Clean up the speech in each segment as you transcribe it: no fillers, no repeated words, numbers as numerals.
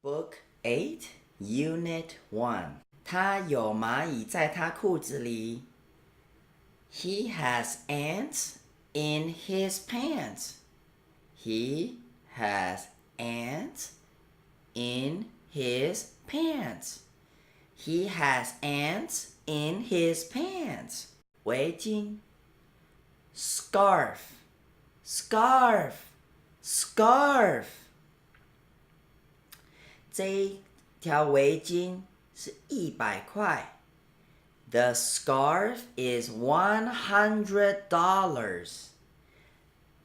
Book 8, Unit 1. 他有蚂蚁在他裤子里。He has ants in his pants. He has ants in his pants. He has ants in his pants. 围巾 scarf, scarf, scarf. 这一条围巾是100块。The scarf is $100.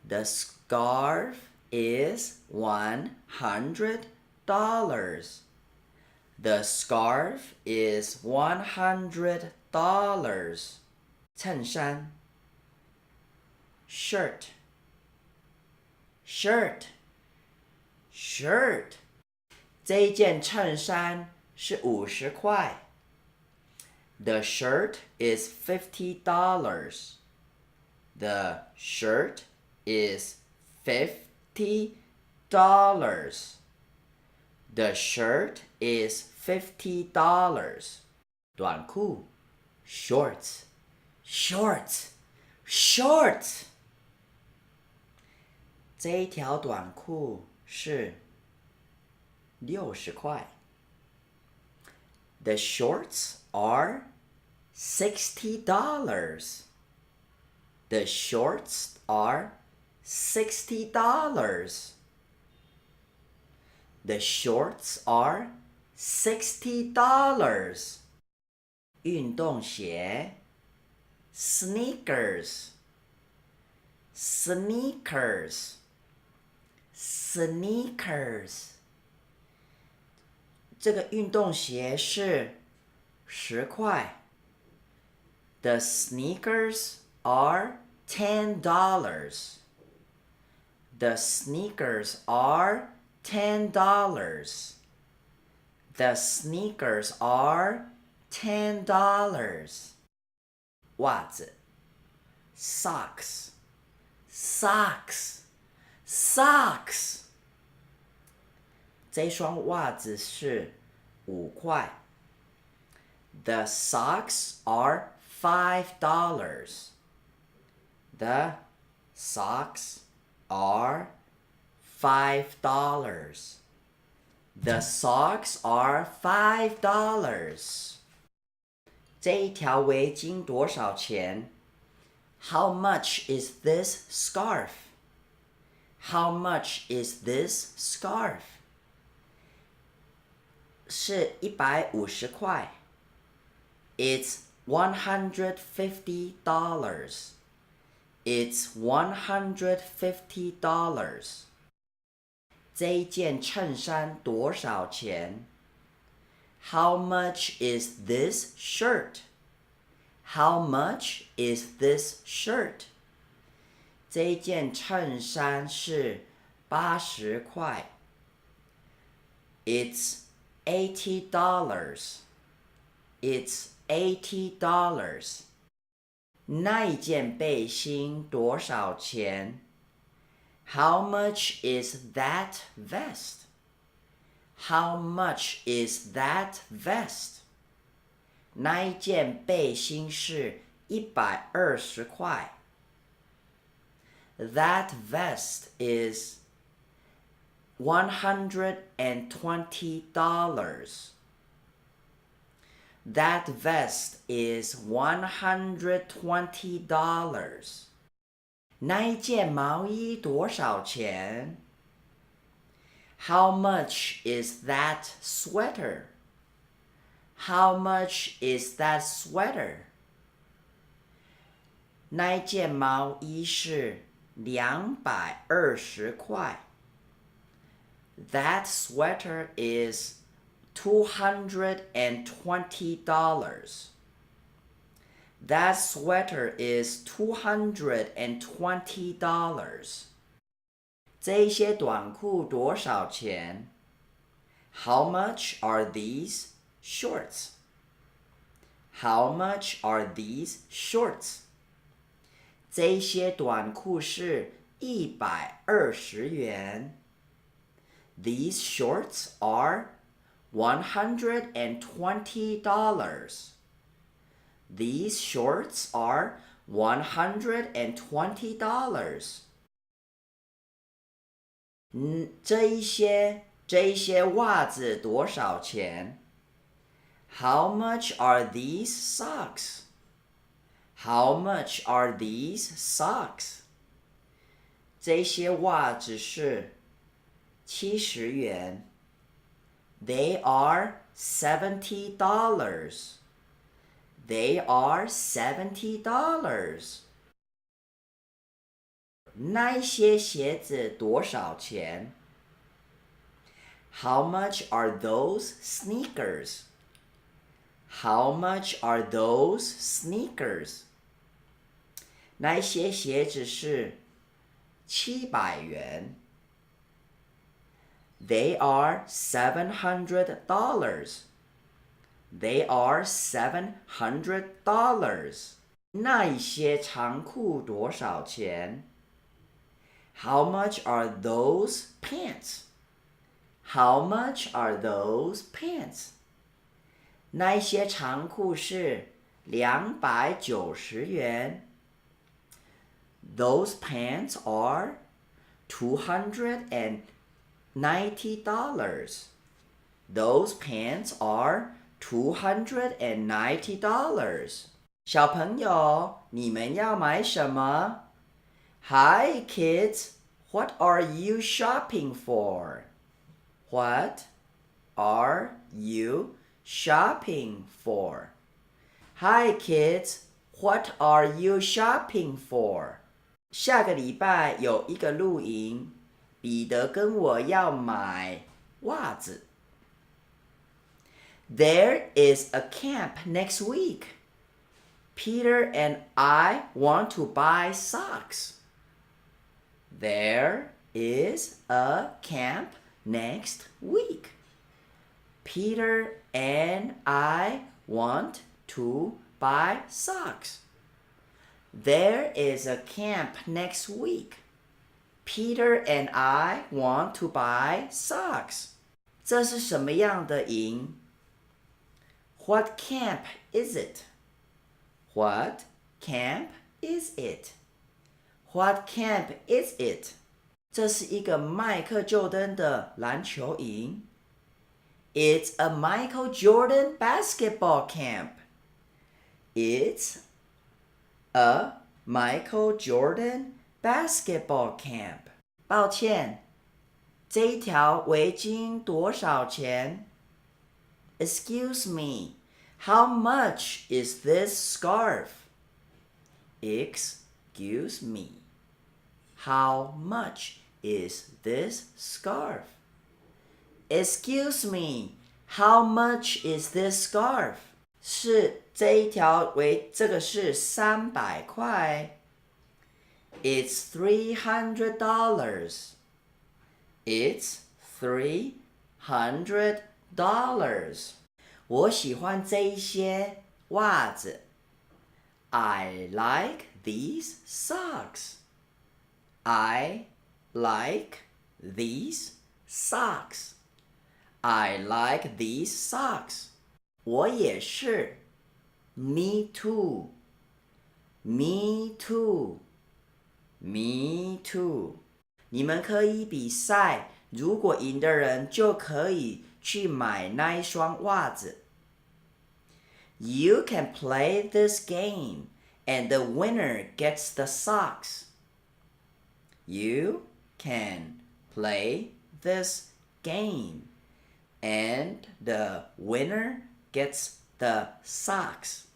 The scarf is $100. The scarf is $100. 衬衫 shirt, shirt, shirt. 这一件衬衫是50块。The shirt is $50. The shirt is $50. The shirt is $50. 短裤 shorts, shorts, shorts. 这一条短裤是60块。The shorts are $60. The shorts are $60. The shorts are $60. 运动鞋 sneakers, sneakers, sneakers. 这个运动鞋是10块。The sneakers are $10. The sneakers are $10. The sneakers are $10. 袜子 socks, socks, socks. 这双袜子是5块。The socks are $5. The socks are $5. The socks are $5. 这一条围巾多少钱？ How much is this scarf? How much is this scarf? 是150块。It's $150. It's $150. 这一件衬衫多少钱？ How much is this shirt? How much is this shirt? 这一件衬衫是80块。It's $80. It's $80. 那一件背心多少钱？ How much is that vest? How much is that vest? 那一件背心是120块。That vest is $120. That vest is $120. 那一件毛衣多少钱？ How much is that sweater? How much is that sweater? 那一件毛衣是220块。That sweater is $220. That sweater is $220. 这些短裤多少钱？ How much are these shorts? How much are these shorts? 这些短裤是120元。These shorts are $120. These shorts are $120. 这一些袜子多少钱？ How much are these socks? How much are these socks? 这些袜子是70元。They are $70. They are $70. 那些鞋子多少钱？ How much are those sneakers? How much are those sneakers? 那些鞋子是700元。They are $700. They are $700. 那一些长裤多少钱？ How much are those pants? How much are those pants? 那一些长裤是290元。Those pants are $290. Those pants are $290. 小朋友，你们要买什么？ Hi kids, what are you shopping for? What are you shopping for? Hi kids, what are you shopping for? 下个礼拜有一个露营，彼得跟我要买袜子。There is a camp next week. Peter and I want to buy socks. There is a camp next week. Peter and I want to buy socks. There is a camp next week. Peter and I want to buy socks. 这是什么样的营？ What camp is it? What camp is it? What camp is it? 这是一个迈克乔丹的篮球营。It's a Michael Jordan basketball camp. It's a Michael Jordan basketball camp. 抱歉，这一条围巾多少钱？ Excuse me, how much is this scarf? Excuse me, how much is this scarf? Excuse me, how much is this scarf? 这个是300块。It's $300. It's $300. 我喜欢这一些袜子。I like these socks. I like these socks. I like these socks. 我也是。Me too. Me too. Me too. 你们可以比赛，如果赢的人就可以去买那一双袜子。You can play this game, and the winner gets the socks. You can play this game, and the winner gets the socks.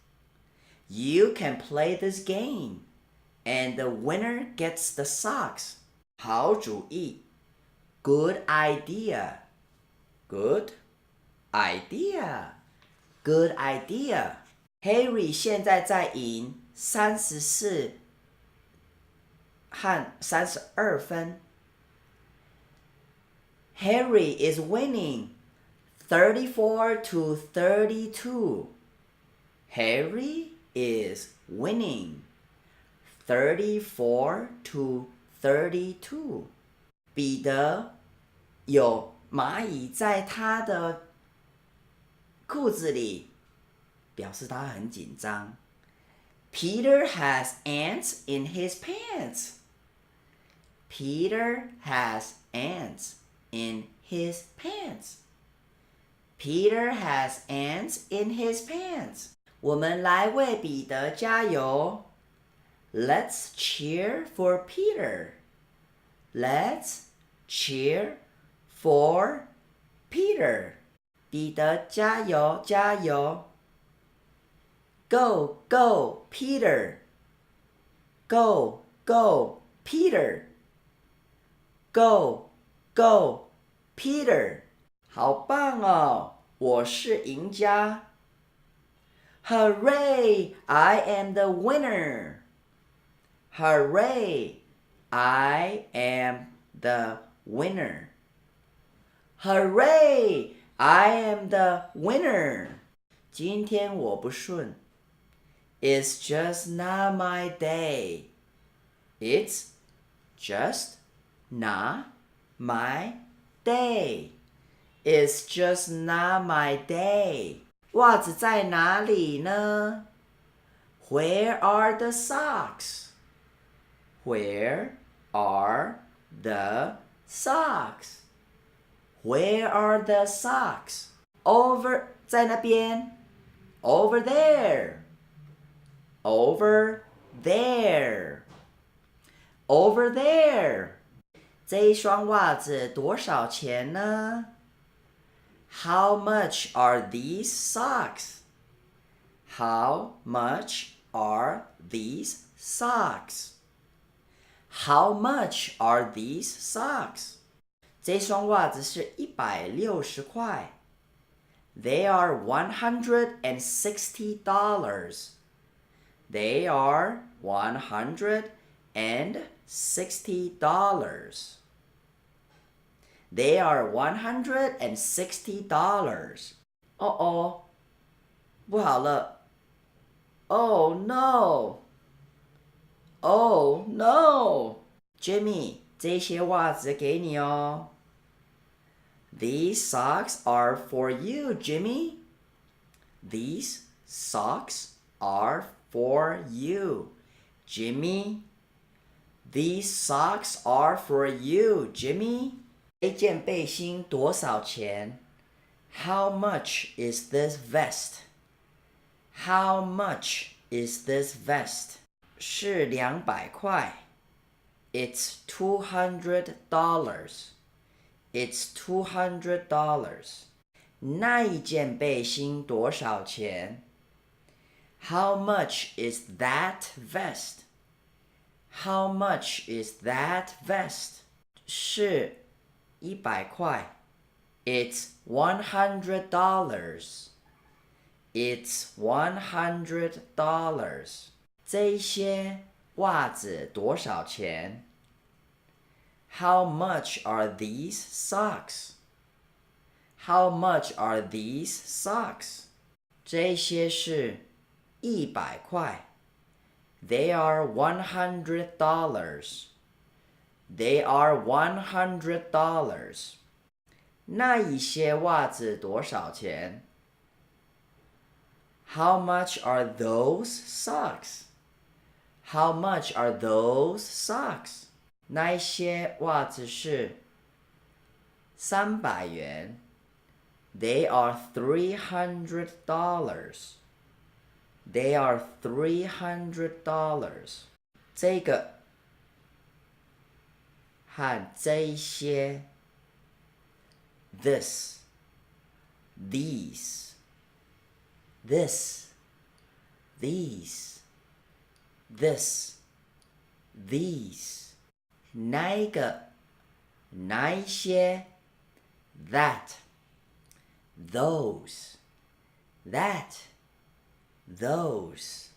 You can play this game, and the winner gets the socks. 好主意。Good idea. Good idea. Good idea. Harry 现在在赢34和32分。Harry is winning 34-32. Harry is winning 34-32. 彼得有蚂蚁在他的裤子里，表示他很紧张。Peter has ants in his pants. Peter has ants in his pants. Peter has ants in his pants. 我们来为彼得加油。Let's cheer for Peter. Let's cheer for Peter. 彼得加油加油。Go, go, Peter. Go, go, Peter. Go, go, Peter. 好棒哦，我是赢家。Hooray, I am the winner. Hooray, I am the winner. Hooray, I am the winner. 今天我不顺。It's just not my day. It's just not my day. It's just not my day. 袜子在哪里呢？ Where are the socks? Where are the socks? Where are the socks? Over 在那边。Over there. Over there. Over there. 这一双袜子多少钱呢？ How much are these socks? How much are these socks? How much are these socks? 这双袜子是160块。They are $160. They are $160. They are $160. 哦哦，不好了。Oh no. Oh no. Jimmy, 这些袜子给你哦。These socks are for you, Jimmy. These socks are for you, Jimmy. These socks are for you, Jimmy. 这件背心多少钱？ How much is this vest? How much is this vest? 是200块。It's $200. It's $200. 那一件背心多少钱？ How much is that vest? How much is that vest? 是100块。It's $100. It's $100. 这些袜子多少钱？ How much are these socks? How much are these socks? 这些是100块。They are $100. They are $100. 那一些袜子多少钱？ How much are those socks? How much are those socks? 那一些袜子是300元。They are $300. They are $300. 这个和这一些 this, these, this, these, this, these. 哪一个哪一些 that, those, that, those,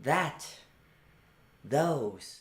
that, those.